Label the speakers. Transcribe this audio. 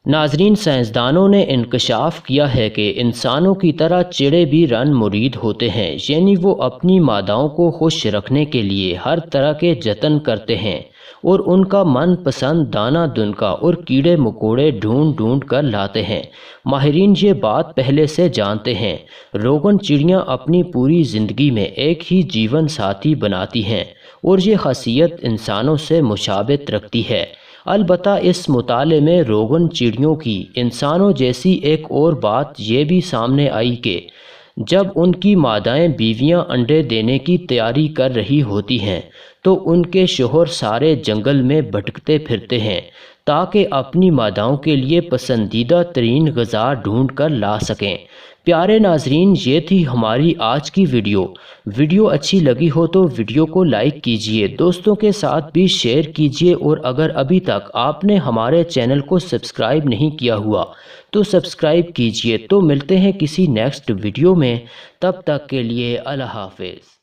Speaker 1: ناظرین، سائنسدانوں نے انکشاف کیا ہے کہ انسانوں کی طرح چڑے بھی رن مرید ہوتے ہیں، یعنی وہ اپنی ماداؤں کو خوش رکھنے کے لیے ہر طرح کے جتن کرتے ہیں اور ان کا من پسند دانہ دنکا اور کیڑے مکوڑے ڈھونڈ کر لاتے ہیں۔ ماہرین یہ بات پہلے سے جانتے ہیں۔ روگن چڑیاں اپنی پوری زندگی میں ایک ہی جیون ساتھی بناتی ہیں اور یہ خاصیت انسانوں سے مشابہت رکھتی ہے۔ البتہ اس مطالعے میں روگن چڑیوں کی انسانوں جیسی ایک اور بات یہ بھی سامنے آئی کہ جب ان کی مادائیں بیویاں انڈے دینے کی تیاری کر رہی ہوتی ہیں تو ان کے شوہر سارے جنگل میں بھٹکتے پھرتے ہیں تاکہ اپنی ماداؤں کے لیے پسندیدہ ترین غذا ڈھونڈ کر لا سکیں۔ پیارے ناظرین، یہ تھی ہماری آج کی ویڈیو اچھی لگی ہو تو ویڈیو کو لائک کیجئے، دوستوں کے ساتھ بھی شیئر کیجئے، اور اگر ابھی تک آپ نے ہمارے چینل کو سبسکرائب نہیں کیا ہوا تو سبسکرائب کیجئے۔ تو ملتے ہیں کسی نیکسٹ ویڈیو میں، تب تک کے لیے اللہ حافظ۔